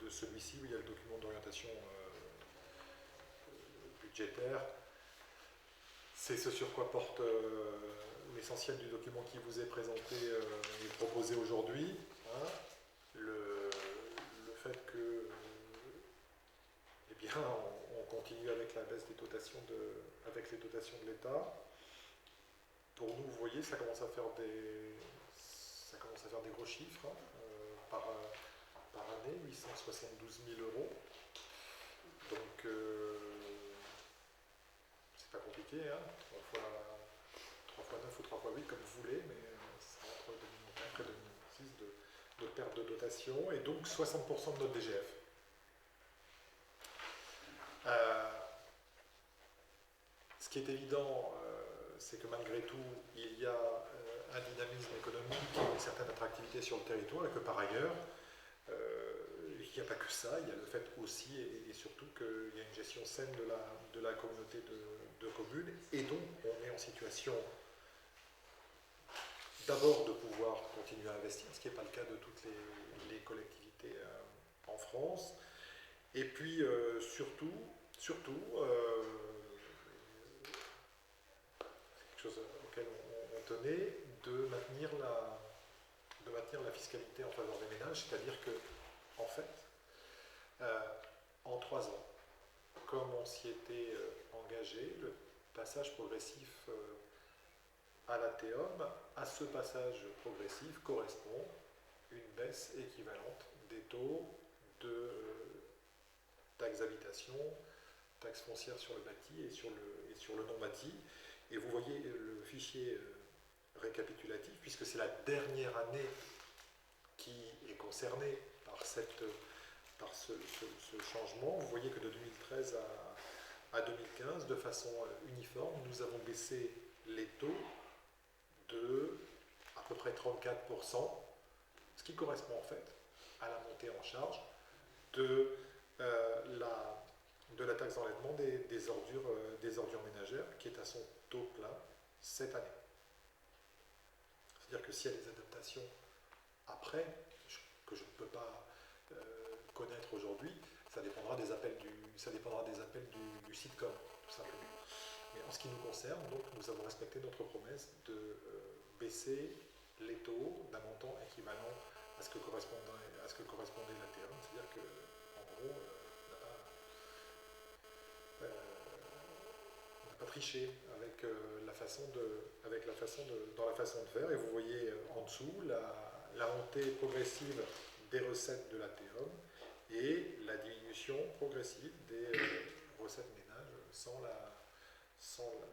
de celui-ci où il y a le document d'orientation budgétaire. C'est ce sur quoi porte l'essentiel du document qui vous est présenté et proposé aujourd'hui. Hein. Le fait que eh bien, on continue avec la baisse des dotations avec les dotations de l'État. Pour nous, vous voyez, ça commence à faire des gros chiffres hein, par année, 872 000 euros. Donc, c'est pas compliqué, hein, 3 fois 9 ou 3 fois 8, comme vous voulez, mais ça sera entre 2005 et 2006 de perte de dotation, et donc 60% de notre DGF. Ce qui est évident, c'est que malgré tout, il y a un dynamisme économique et une certaine attractivité sur le territoire, et que par ailleurs, il n'y a pas que ça, il y a le fait aussi et surtout qu'il y a une gestion saine de la communauté de communes, et donc on est en situation d'abord de pouvoir continuer à investir, ce qui n'est pas le cas de toutes les collectivités en France, et puis surtout quelque chose auquel on tenait, de maintenir la fiscalité en faveur des ménages, c'est-à-dire que, en fait, en 3 ans, comme on s'y était engagé, le passage progressif à la TEOM, à ce passage progressif correspond une baisse équivalente des taux de taxes d'habitation, taxes foncières sur le bâti et sur le non bâti. Et vous voyez le fichier récapitulatif, puisque c'est la dernière année qui est concernée par ce changement. Vous voyez que de 2013 à 2015, de façon uniforme, nous avons baissé les taux de à peu près 34%, ce qui correspond en fait à la montée en charge de la taxe d'enlèvement des ordures ménagères, qui est à son taux plein cette année. C'est-à-dire que s'il y a des adaptations après, que je ne peux pas connaître aujourd'hui, ça dépendra des appels du sitcom, tout simplement. Mais en ce qui nous concerne, donc, nous avons respecté notre promesse de baisser les taux d'un montant équivalent à ce que correspondait la TEOM. C'est-à-dire que, en gros, on n'a pas triché avec la façon de faire. Et vous voyez en dessous la montée progressive des recettes de la TEOM et la diminution progressive des recettes ménages sans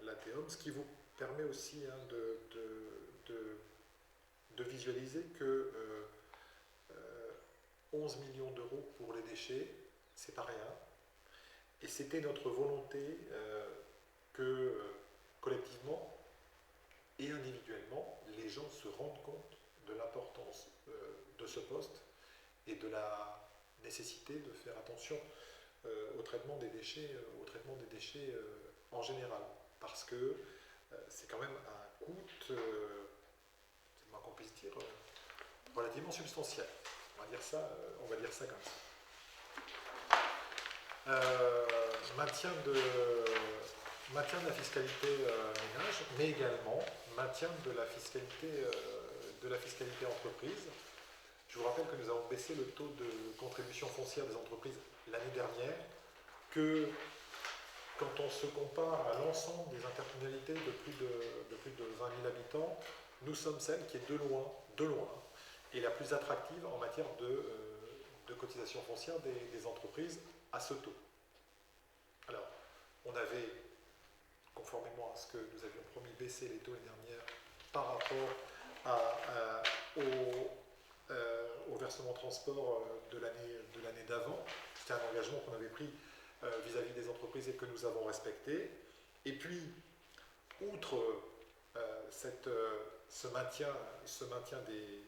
la TEOM, ce qui vous permet aussi hein, de visualiser que 11 millions d'euros pour les déchets, c'est pas rien. Et c'était notre volonté que collectivement et individuellement, les gens se rendent compte de l'importance de ce poste et de la nécessité de faire attention au traitement des déchets, en général. Parce que c'est quand même un coût, c'est le moins qu'on puisse dire, relativement substantiel. On va dire ça comme ça. Maintien de la fiscalité ménage, mais également maintien de la fiscalité entreprise. Je vous rappelle que nous avons baissé le taux de contribution foncière des entreprises l'année dernière, que quand on se compare à l'ensemble des intercommunalités de plus de 20 000 habitants, nous sommes celle qui est de loin, et la plus attractive en matière de cotisation foncière des entreprises à ce taux. Alors, on avait, conformément à ce que nous avions promis, baissé les taux l'année dernière par rapport au versement transport de l'année d'avant. C'était un engagement qu'on avait pris vis-à-vis des entreprises et que nous avons respecté. Et puis, outre ce maintien des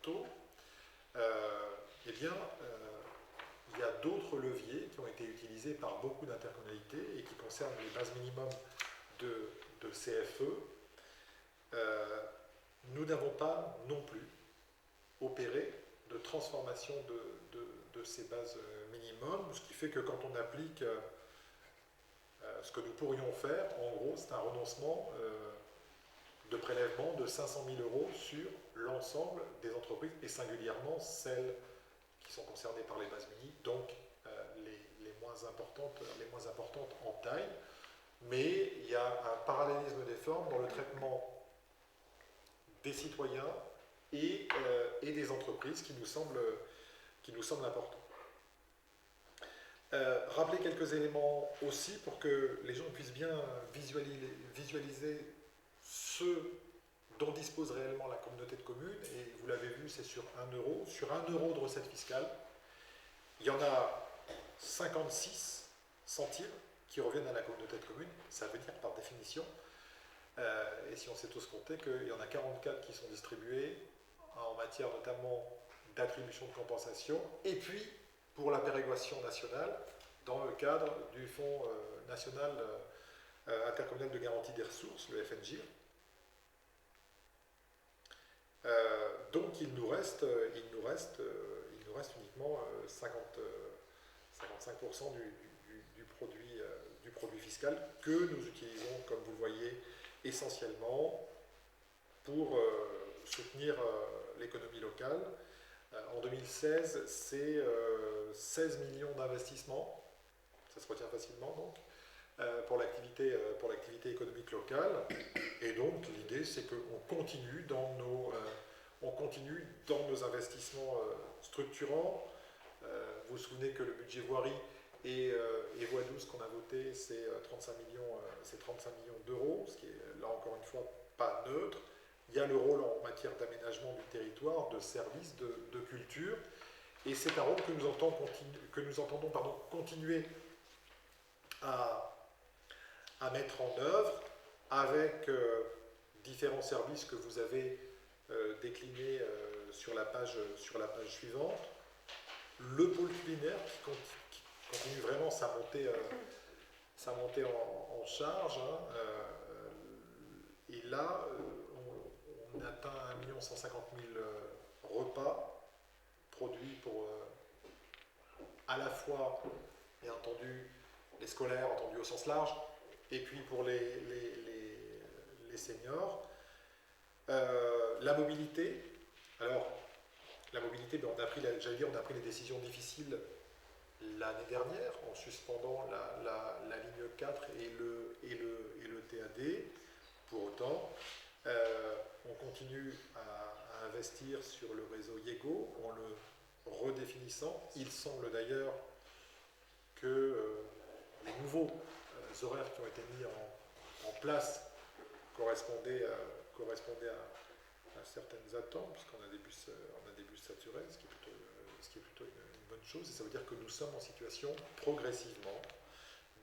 taux, eh bien, il y a d'autres leviers qui ont été utilisés par beaucoup d'intercommunalités et qui concernent les bases minimums de CFE. Nous n'avons pas non plus opéré de transformation de de ces bases minimum, ce qui fait que quand on applique ce que nous pourrions faire, en gros, c'est un renoncement de prélèvement de 500 000 euros sur l'ensemble des entreprises, et singulièrement celles qui sont concernées par les bases mini, donc les moins importantes en taille. Mais il y a un parallélisme des formes dans le traitement des citoyens et des entreprises qui nous semble important. Rappeler quelques éléments aussi pour que les gens puissent bien visualiser ce dont dispose réellement la communauté de communes. Et vous l'avez vu, c'est sur 1 euro. Sur 1 euro de recette fiscale, il y en a 56 centimes qui reviennent à la communauté de communes. Ça veut dire par définition, et si on sait tous compter, qu'il y en a 44 qui sont distribués en matière notamment d'attribution de compensation, et puis pour la péréquation nationale, dans le cadre du Fonds national intercommunal de garantie des ressources, le FNGIR. Donc il nous reste uniquement 55% du produit fiscal que nous utilisons, comme vous le voyez, essentiellement pour soutenir l'économie locale. En 2016, c'est 16 millions d'investissements, ça se retient facilement donc, pour l'activité économique locale. Et donc l'idée, c'est qu'on continue dans nos investissements structurants. Vous vous souvenez que le budget voirie et voie 12 qu'on a voté, c'est 35 millions d'euros, ce qui est là encore une fois pas neutre. Il y a le rôle en matière d'aménagement du territoire, de services, de culture, et c'est un rôle que nous entendons continuer à mettre en œuvre avec différents services que vous avez déclinés sur la page suivante. Le pôle culinaire qui continue vraiment sa montée en charge, hein, et là on atteint 1 150 000 repas produits pour à la fois, bien entendu, les scolaires, entendu au sens large, et puis pour les seniors. La mobilité, alors la mobilité, ben, on a pris les décisions difficiles l'année dernière en suspendant la ligne 4 et le TAD. Pour autant, on continue à investir sur le réseau IEGO en le redéfinissant. Il semble d'ailleurs que les nouveaux horaires qui ont été mis en place correspondaient à certaines attentes, puisqu'on a des bus saturés, ce qui est plutôt une bonne chose. Et ça veut dire que nous sommes en situation progressivement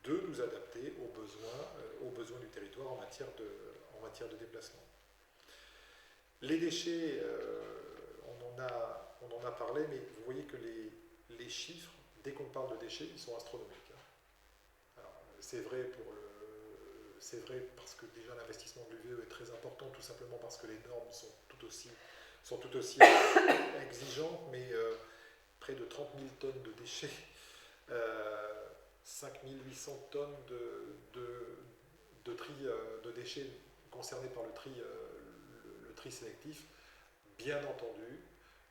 de nous adapter aux besoins du territoire en matière de déplacement. Les déchets, on en a parlé, mais vous voyez que les chiffres, dès qu'on parle de déchets, ils sont astronomiques. Alors, c'est vrai parce que déjà l'investissement de l'UVE est très important, tout simplement parce que les normes sont tout aussi exigeantes, mais près de 30 000 tonnes de déchets, 5 800 tonnes de déchets concernés par le tri sélectif. Bien entendu,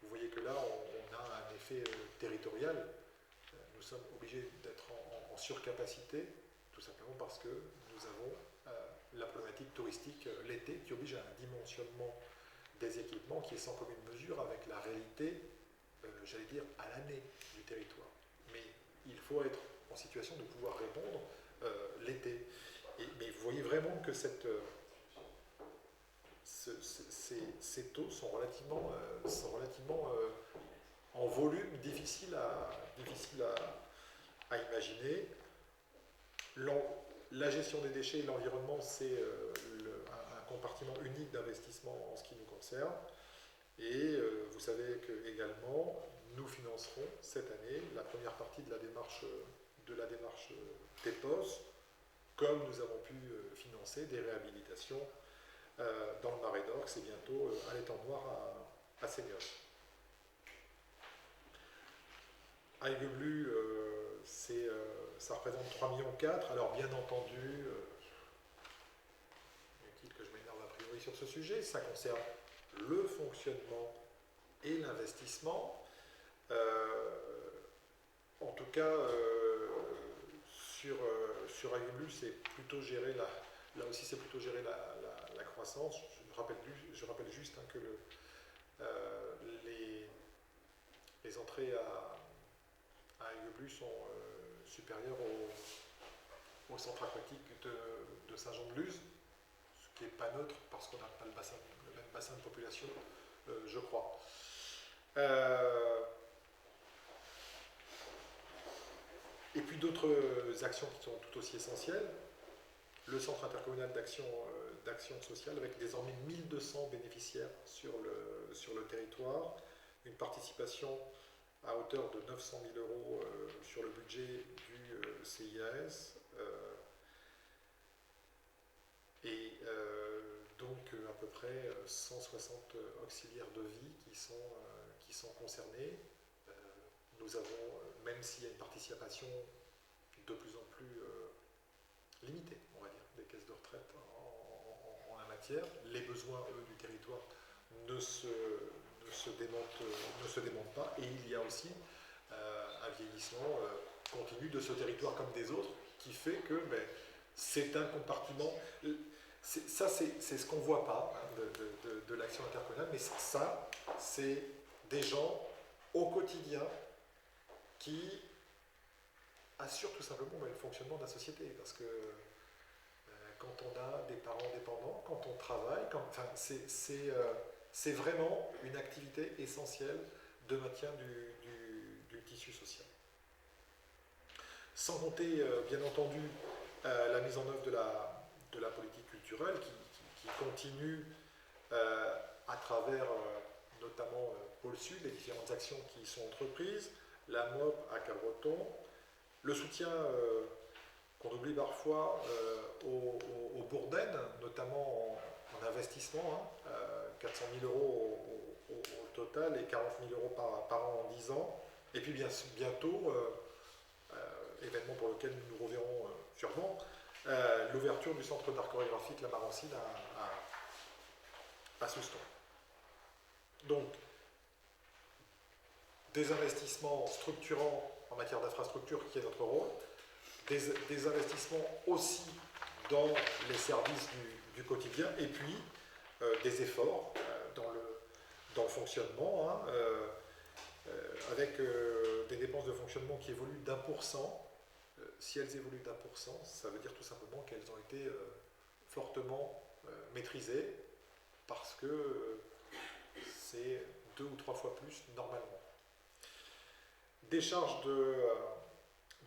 vous voyez que là, on a un effet territorial. Nous sommes obligés d'être en surcapacité, tout simplement parce que nous avons la problématique touristique l'été qui oblige à un dimensionnement des équipements qui est sans commune mesure avec la réalité, j'allais dire, à l'année du territoire. Mais il faut être en situation de pouvoir répondre l'été. Mais vous voyez vraiment que ces taux sont relativement en volume difficile à imaginer. La gestion des déchets et l'environnement, c'est un compartiment unique d'investissement en ce qui nous concerne. Et vous savez que également, nous financerons cette année la première partie de la démarche TEPOS, comme nous avons pu financer des réhabilitations dans le Marais d'Orx et bientôt à l'étang noir à Seignoles. Aigueblu, ça représente 3,4 millions. Alors bien entendu, inutile que je m'énerve a priori sur ce sujet, ça concerne le fonctionnement et l'investissement. En tout cas, sur Aigueblu, c'est plutôt géré là aussi c'est plutôt géré la croissance. Je rappelle juste que les entrées à Aigueblu sont supérieures au centre aquatique de Saint-Jean-de-Luz, ce qui n'est pas neutre parce qu'on n'a pas le même bassin de population, je crois. Et puis d'autres actions qui sont tout aussi essentielles. Le centre intercommunal d'action sociale avec désormais 1200 bénéficiaires sur le territoire, une participation à hauteur de 900 000 euros sur le budget du CIAS, et donc à peu près 160 auxiliaires de vie qui sont concernés. Nous avons, même s'il y a une participation de plus en plus limitée, on va dire, des caisses de retraite en la matière, les besoins, eux, du territoire ne se démontent pas, et il y a aussi un vieillissement continu de ce territoire comme des autres, qui fait que c'est un compartiment. Ça, c'est ce qu'on ne voit pas de l'action intercommunale, mais ça, c'est des gens au quotidien qui assurent tout simplement le fonctionnement de la société. Parce que quand on a des parents dépendants, quand on travaille, c'est vraiment une activité essentielle de maintien du tissu social. Sans compter, bien entendu, la mise en œuvre de la politique culturelle qui continue à travers notamment Pôle Sud, les différentes actions qui sont entreprises, la MOP à Cabreton, le soutien qu'on oublie parfois aux Bourdaines, notamment en investissement, 400 000 euros au total et 40 000 euros par an en 10 ans. Et puis bientôt, événement pour lequel nous nous reverrons sûrement, l'ouverture du centre d'art chorégraphique La Marancine à Souston. Donc, des investissements structurants en matière d'infrastructure qui est notre rôle, des investissements aussi dans les services du quotidien, et puis des efforts dans le fonctionnement, avec des dépenses de fonctionnement qui évoluent d'1%. Si elles évoluent d'1%, ça veut dire tout simplement qu'elles ont été fortement maîtrisées, parce que c'est 2 ou 3 fois plus normalement. Des charges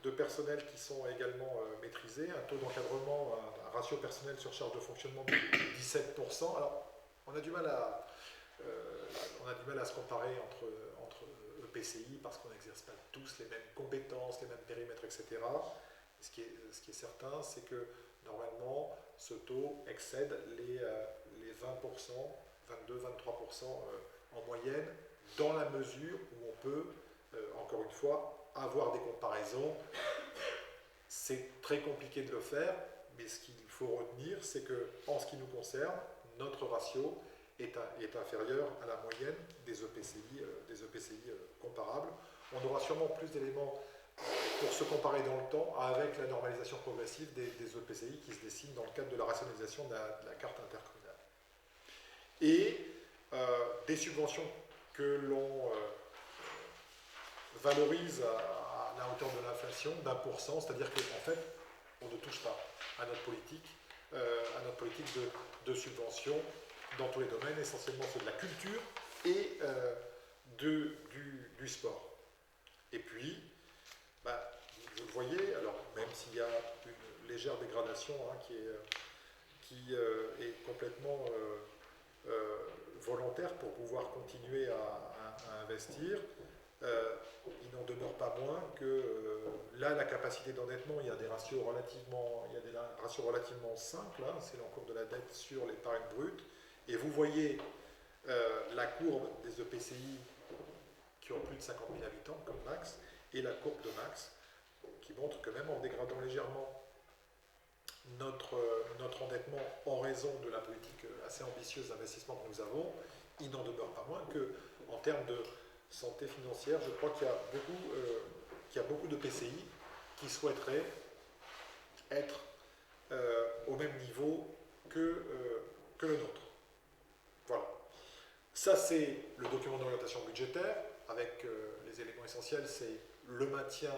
de personnel qui sont également maîtrisées, un taux d'encadrement, un ratio personnel sur charge de fonctionnement de 17%. Alors, on a du mal à se comparer entre EPCI parce qu'on n'exerce pas tous les mêmes compétences, les mêmes périmètres, etc. Ce qui est certain, c'est que normalement, ce taux excède les 20%, 22-23% en moyenne, dans la mesure où on peut, encore une fois, avoir des comparaisons. C'est très compliqué de le faire, mais ce qu'il faut retenir, c'est que, en ce qui nous concerne, notre ratio est inférieur à la moyenne des EPCI comparables. On aura sûrement plus d'éléments pour se comparer dans le temps avec la normalisation progressive des EPCI qui se dessinent dans le cadre de la rationalisation de la carte intercommunale. Et des subventions que l'on valorise à la hauteur de l'inflation d'1%, c'est-à-dire qu'en fait, on ne touche pas à notre politique de subvention dans tous les domaines, essentiellement ceux de la culture et du sport. Et puis, vous le voyez, alors même s'il y a une légère dégradation qui est complètement volontaire pour pouvoir continuer à investir, il n'en demeure pas moins que là, la capacité d'endettement, il y a des ratios relativement simples, c'est l'encours de la dette sur l'épargne brute, et vous voyez la courbe des EPCI qui ont plus de 50 000 habitants comme max, et la courbe de Max, qui montre que même en dégradant légèrement notre endettement en raison de la politique assez ambitieuse d'investissement que nous avons, il n'en demeure pas moins qu'en termes de santé financière, je crois qu'il y a beaucoup de PCI qui souhaiteraient être au même niveau que le nôtre. Voilà. Ça, c'est le document d'orientation budgétaire, avec les éléments essentiels, c'est le maintien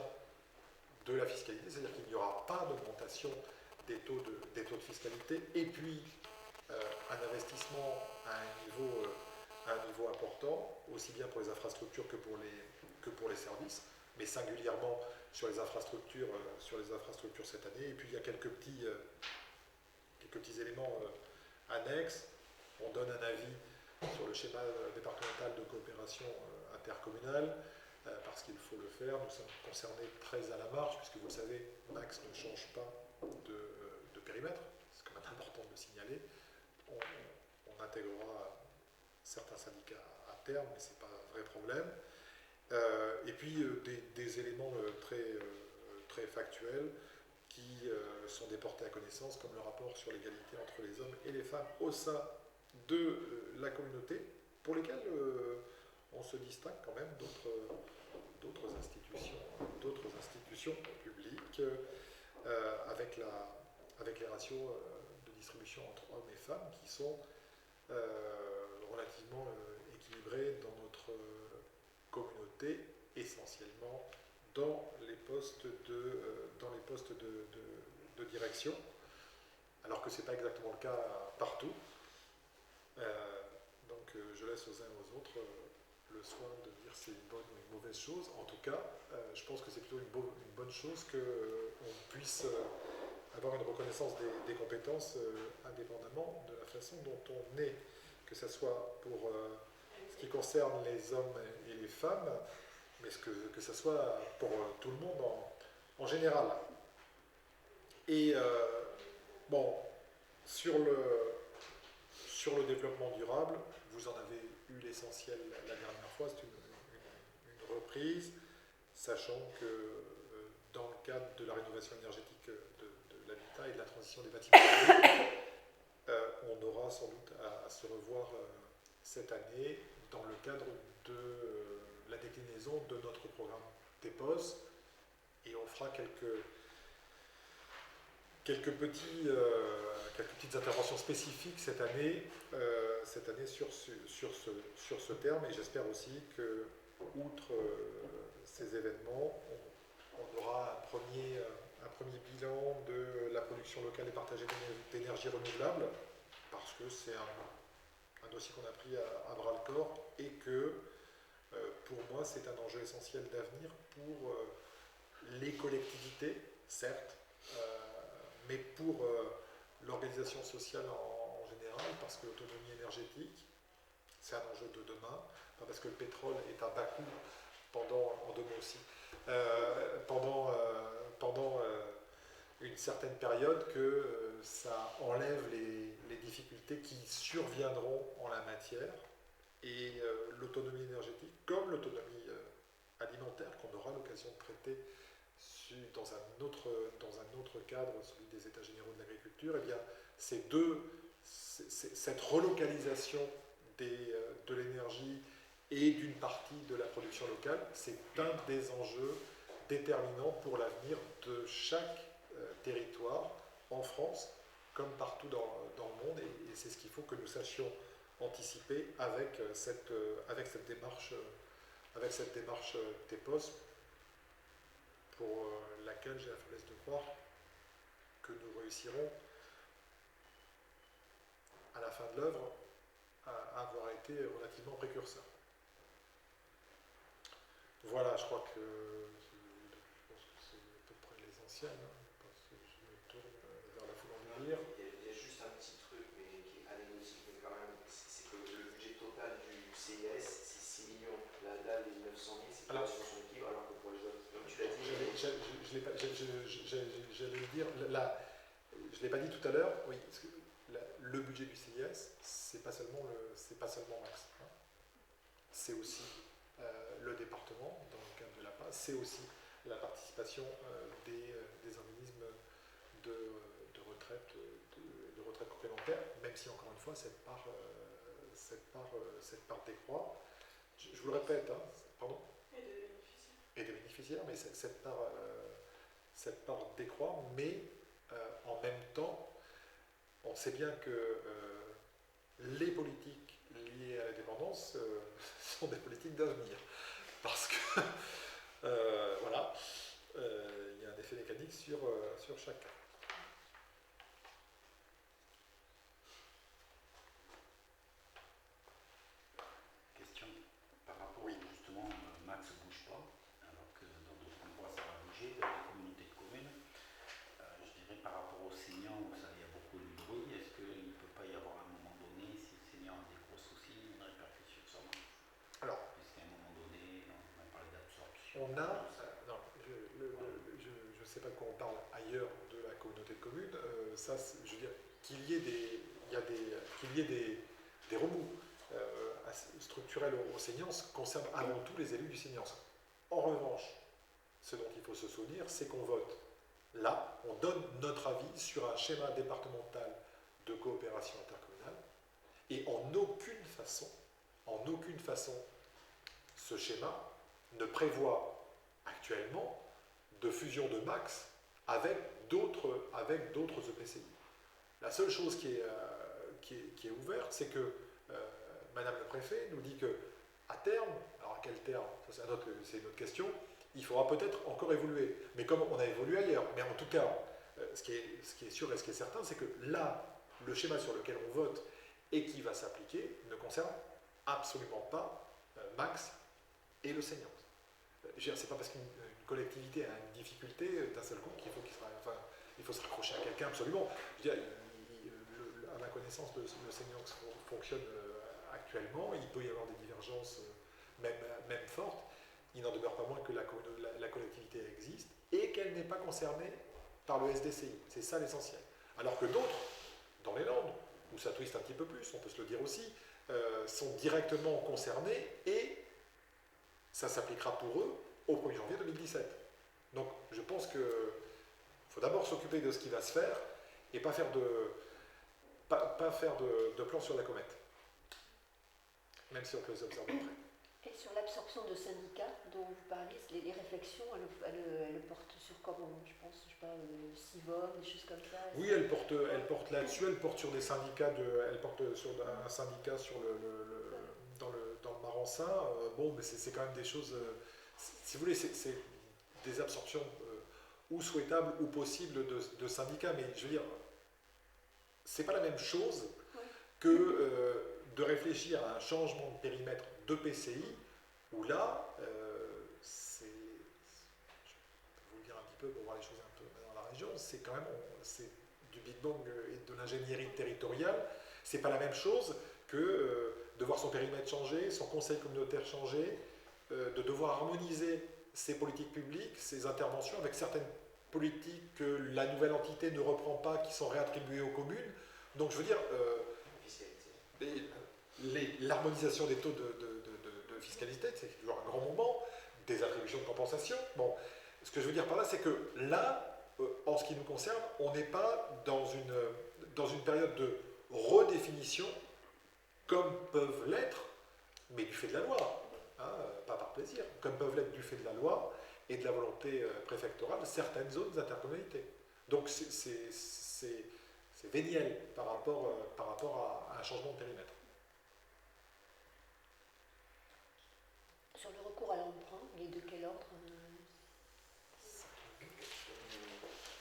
de la fiscalité, c'est-à-dire qu'il n'y aura pas d'augmentation des taux de fiscalité, et puis un investissement à un niveau important, aussi bien pour les infrastructures que pour les services, mais singulièrement sur les infrastructures cette année. Et puis il y a quelques petits éléments annexes. On donne un avis sur le schéma départemental de coopération intercommunale, parce qu'il faut le faire. Nous sommes concernés très à la marge, puisque vous le savez, Max ne change pas de périmètre. C'est quand même important de le signaler. On intégrera certains syndicats à terme, mais ce n'est pas un vrai problème. Et puis des éléments très factuels qui sont déportés à connaissance, comme le rapport sur l'égalité entre les hommes et les femmes au sein de la communauté, pour lesquels on se distingue quand même d'autres institutions publiques, avec les ratios de distribution entre hommes et femmes qui sont relativement équilibrés dans notre communauté, essentiellement dans les postes de direction, alors que ce n'est pas exactement le cas partout. Donc je laisse aux uns et aux autres le soin de dire si c'est une bonne ou une mauvaise chose. En tout cas, je pense que c'est plutôt une bonne chose qu'on puisse avoir une reconnaissance des compétences indépendamment de la façon dont on est, que ce soit pour ce qui concerne les hommes et les femmes, mais que ce soit pour tout le monde en général. Et bon, sur le développement durable, vous en avez eu l'essentiel la dernière fois, c'est une reprise, sachant que dans le cadre de la rénovation énergétique de l'habitat et de la transition des bâtiments, on aura sans doute à se revoir cette année dans le cadre de la déclinaison de notre programme TEPOS, et on fera quelques petites interventions spécifiques cette année sur ce terme, et j'espère aussi que, outre ces événements, on aura un premier bilan de la production locale et partagée d'énergie renouvelable, parce que c'est un dossier qu'on a pris à bras-le-corps, et que pour moi c'est un enjeu essentiel d'avenir pour les collectivités, certes, mais pour l'organisation sociale en général, parce que l'autonomie énergétique, c'est un enjeu de demain, pas parce que le pétrole est à bas coût en 2 mois aussi, pendant une certaine période, que ça enlève les difficultés qui surviendront en la matière, et l'autonomie énergétique, comme l'autonomie alimentaire, qu'on aura l'occasion de traiter dans un autre cadre, celui des États généraux de l'agriculture, eh bien, cette relocalisation de l'énergie et d'une partie de la production locale, c'est un des enjeux déterminants pour l'avenir de chaque territoire en France, comme partout dans le monde, et c'est ce qu'il faut que nous sachions anticiper avec cette démarche TEPOS, pour laquelle j'ai la faiblesse de croire que nous réussirons à la fin de l'œuvre à avoir été relativement précurseurs. Voilà, je crois que c'est à peu près l'essentiel, parce que je me tourne vers la foule en délire. Il y a juste un petit truc, mais qui est anecdotique, mais quand même, c'est que le budget total du CIS, c'est 6 millions. Là, les 900 000, c'est pas sur son équilibre, alors que pour les autres, comme tu l'as dit... J'allais le dire, là, je ne l'ai pas dit tout à l'heure, oui, parce que le budget du CIS, c'est pas seulement Max, hein. C'est aussi le département, dans le cadre de la pas, c'est aussi la participation des organismes de retraite, de retraite complémentaire, même si encore une fois cette part décroît. Je vous le répète, hein, pardon. Et des bénéficiaires, mais cette part décroît, mais en même temps, on sait bien que les politiques liées à la dépendance sont des politiques d'avenir. Parce que, voilà, il y a un effet mécanique sur chacun. Question par rapport, oui, justement, Max ne bouge pas, alors que dans d'autres endroits ça va bouger, dans les communautés de communes. Je dirais par rapport aux seniors, où ça, il y a beaucoup de bruit, est-ce qu'il ne peut pas y avoir à un moment donné, si le senior a des gros soucis, une répercussion sur ça? Alors, puisqu'à un moment donné, on a parlé d'absorption. on a, non, je ne sais pas de quoi on parle ailleurs de la communauté de communes, ça, je veux dire, qu'il y ait des remous structurels aux seniors concerne avant tout les élus du senior. En revanche, ce dont il faut se souvenir, c'est qu'on vote. Là, on donne notre avis sur un schéma départemental de coopération intercommunale et en aucune façon, ce schéma ne prévoit actuellement de fusion de max avec d'autres EPCI. La seule chose qui est ouverte, c'est que Madame le Préfet nous dit que à terme, alors à quel terme, ça c'est une autre question, il faudra peut-être encore évoluer. Mais comme on a évolué ailleurs, mais en tout cas, ce qui est sûr et ce qui est certain, c'est que là, le schéma sur lequel on vote et qui va s'appliquer ne concerne absolument pas Max et le senior. C'est pas parce qu'une collectivité a une difficulté d'un seul coup il faut se raccrocher à quelqu'un absolument. Je veux dire, à ma connaissance, le senior fonctionne actuellement, il peut y avoir des divergences même fortes, il n'en demeure pas moins que la collectivité existe et qu'elle n'est pas concernée par le SDCI. C'est ça l'essentiel. Alors que d'autres, dans les Landes, où ça twiste un petit peu plus, on peut se le dire aussi, sont directement concernés et ça s'appliquera pour eux au 1er janvier 2017. Donc je pense qu'il faut d'abord s'occuper de ce qui va se faire et pas faire de plan sur la comète, même si on peut les observer après. Et sur l'absorption de syndicats dont vous parlez, les réflexions, elles portent sur comment, je pense, je sais pas, le CIVOM, des choses comme ça. Oui, elle porte là-dessus, elle porte sur des syndicats, elle porte sur un syndicat dans le Marensin. Bon, mais c'est quand même des choses, si vous voulez, c'est des absorptions ou souhaitables ou possibles de syndicats, mais je veux dire, c'est pas la même chose que de réfléchir à un changement de périmètre de PCI, où là, je vais vous le dire un petit peu pour voir les choses un peu dans la région, c'est quand même du Big Bang et de l'ingénierie territoriale. C'est pas la même chose que de voir son périmètre changer, son conseil communautaire changer, de devoir harmoniser ses politiques publiques, ses interventions avec certaines politiques que la nouvelle entité ne reprend pas, qui sont réattribuées aux communes. Donc je veux dire, l'harmonisation des taux de fiscalité, c'est toujours un grand moment, des attributions de compensation. Bon, ce que je veux dire par là, c'est que là, en ce qui nous concerne, on n'est pas dans une période de redéfinition comme peuvent l'être, mais du fait de la loi, hein, pas par plaisir, comme peuvent l'être du fait de la loi et de la volonté préfectorale certaines zones d'intercommunalité. Donc c'est véniel par rapport à un changement de périmètre. Sur le recours à l'emprunt, il est de quel ordre?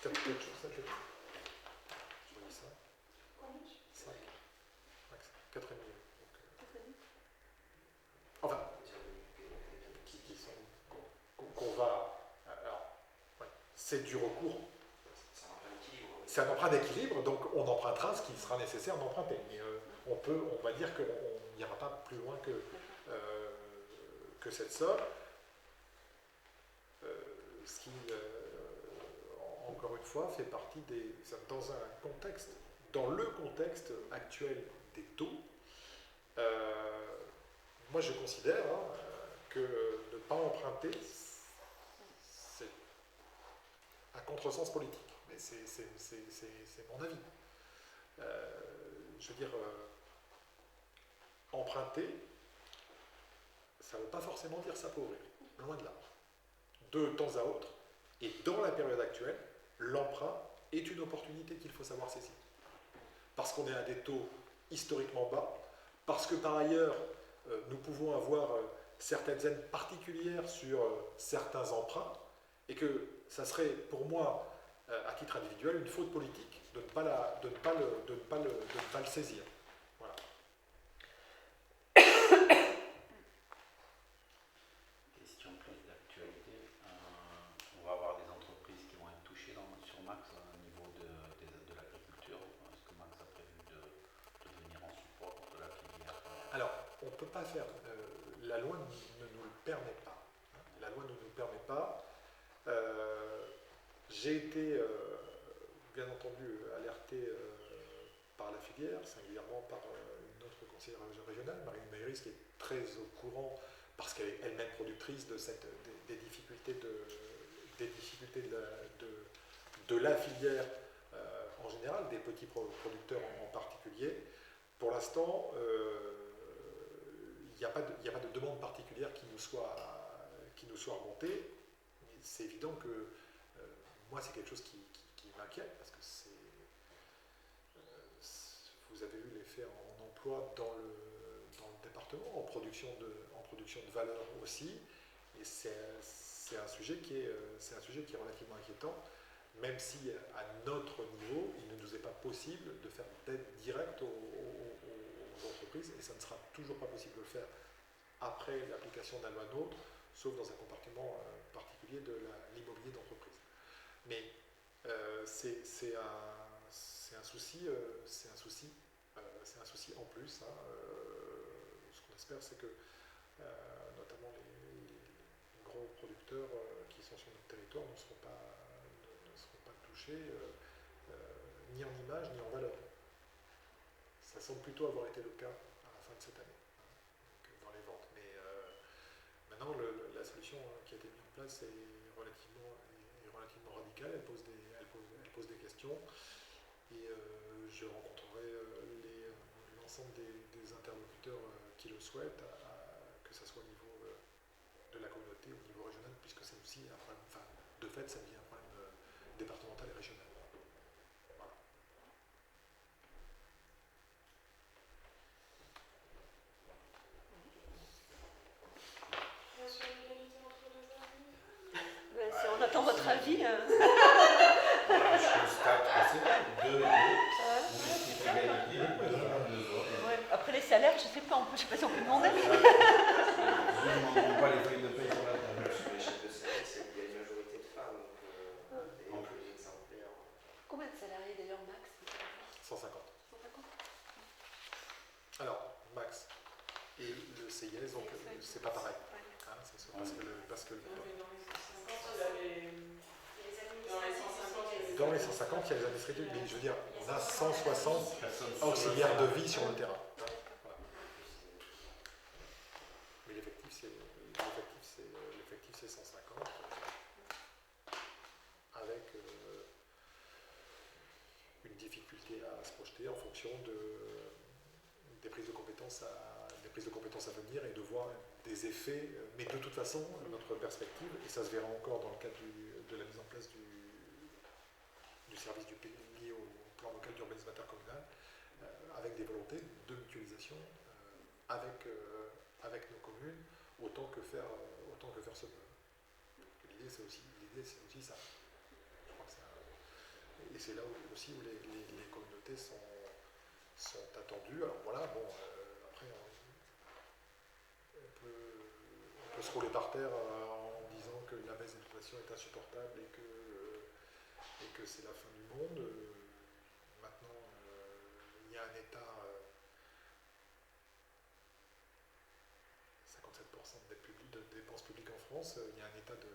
Quelque chose, ça, je dis ça. 5. 4,5. Enfin, qu'on va. Alors, ouais, c'est du recours. C'est un emprunt d'équilibre, donc on empruntera ce qu'il sera nécessaire d'emprunter. Mais on va dire qu'on n'ira pas plus loin que cette somme. Ce qui, encore une fois, fait partie dans le contexte actuel des taux. Moi, je considère que ne pas emprunter, contresens politique, mais c'est mon avis. Je veux dire, emprunter, ça ne veut pas forcément dire s'appauvrir, loin de là. De temps à autre, et dans la période actuelle, l'emprunt est une opportunité qu'il faut savoir saisir. Parce qu'on est à des taux historiquement bas, parce que par ailleurs, nous pouvons avoir certaines aides particulières sur certains emprunts, et que ça serait pour moi, à titre individuel, une faute politique de ne pas le saisir. Voilà. Question plus d'actualité. On va avoir des entreprises qui vont être touchées sur Max au niveau de l'agriculture. Est-ce que Max a prévu de venir en support de la filière? Alors, on ne peut pas faire. La loi ne nous le permet pas. La loi ne nous le permet pas. J'ai été, bien entendu, alerté par la filière, singulièrement par une autre conseillère régionale, Marine Mayris, qui est très au courant, parce qu'elle est elle-même productrice des difficultés de la filière en général, des petits producteurs en particulier. Pour l'instant, il n'y a pas de demande particulière qui nous soit remontée. C'est évident que moi, c'est quelque chose qui m'inquiète, parce que vous avez vu l'effet en emploi dans le département, en production de valeur aussi, et c'est un sujet qui est relativement inquiétant, même si à notre niveau, il ne nous est pas possible de faire d'aide directe aux entreprises, et ça ne sera toujours pas possible de le faire après l'application d'un loi NOTRe, sauf dans un compartiment particulier de l'immobilier d'entreprise. Mais c'est un souci en plus. Ce qu'on espère, c'est que notamment les gros producteurs qui sont sur notre territoire ne seront pas touchés ni en image ni en valeur. Ça semble plutôt avoir été le cas à la fin de cette année, dans les ventes. Mais maintenant, la solution qui a été mise en place est relativement radicale. Elle pose des questions. Et je rencontrerai l'ensemble des interlocuteurs qui le souhaitent, que ce soit au niveau de la communauté, au niveau régional, puisque c'est aussi un problème, de fait, ça devient un problème départemental et régional. Voilà. On attend votre avis. Je constate que c'est bien. 2 égalité, Ouais. Après les salaires, je ne sais pas, je ne sais pas si on peut demander. Nous ne demandons pas les feuilles de paie sur la table. Sur les chefs de service, il y a une majorité de femmes, donc des exemplaires. Combien de salariés d'ailleurs, Max? 150. 150. Alors, Max et le CIS, donc c'est pas pareil. Hein, parce que dans les 150, il y a les administratifs, mais je veux dire, on a 160 auxiliaires de vie sur le terrain. Voilà. Mais l'effectif, c'est 150, avec une difficulté à se projeter en fonction des prises de compétences à venir et de voir des effets. Mais de toute façon, notre perspective, et ça se verra encore dans le cadre de la mise en place du service du pays lié au plan local d'urbanisme intercommunal, avec des volontés de mutualisation avec nos communes, autant que faire se peut. L'idée c'est aussi ça. Je crois que et c'est là aussi où les communautés sont attendues. Alors voilà, bon, après on peut se rouler par terre en disant que la baisse des dotations est insupportable et que c'est la fin du monde. Maintenant, il y a un État, 57% de dépenses publiques en France, il y a un état de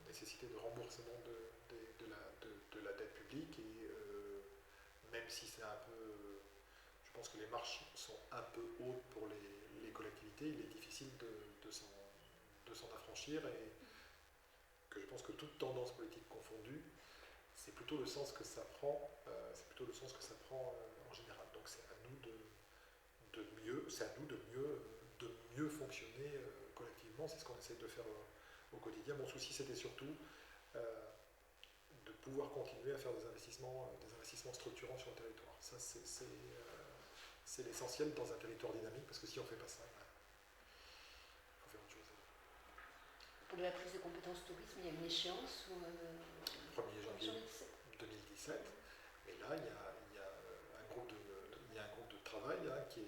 nécessité de remboursement de la dette publique, et même si c'est un peu, je pense que les marches sont un peu hautes pour les collectivités, il est difficile de s'en affranchir, et que je pense que toute tendance politique confondue, plutôt le sens que ça prend, en général. Donc c'est à nous de mieux fonctionner collectivement. C'est ce qu'on essaie de faire au quotidien. Mon souci, c'était surtout de pouvoir continuer à faire des investissements structurants sur le territoire. Ça, c'est l'essentiel dans un territoire dynamique, parce que si on ne fait pas ça, il faut faire autre chose. Pour la prise de compétences tourisme, il y a une échéance ou 1er janvier 2017. Et là, il y a un groupe de travail qui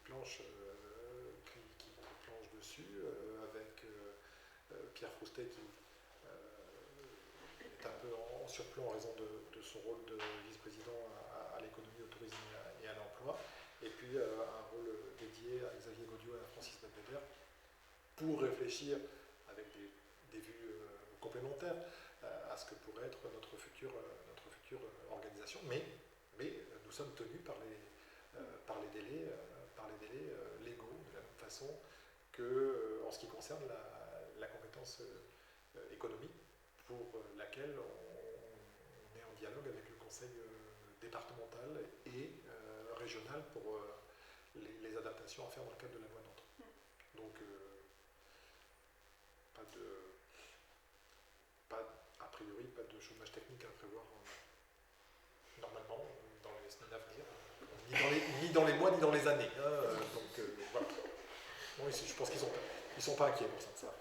planche dessus, avec Pierre Froustet qui est un peu en surplomb en raison de son rôle de vice-président à l'économie, au tourisme et à l'emploi. Et puis un rôle dédié à Xavier Gaudieu et à Francis Belvédère pour réfléchir avec des vues complémentaires à ce que pourrait être notre future organisation. Mais nous sommes tenus par les délais légaux, de la même façon que en ce qui concerne la compétence économique, pour laquelle on est en dialogue avec le conseil départemental et régional pour les adaptations à faire dans le cadre de la loi NOTRe. Donc, a priori, pas de chômage technique à prévoir normalement dans les semaines à venir, ni dans les mois, ni dans les années. Donc, voilà. Bon, je pense qu'ils ne sont pas inquiets pour ça.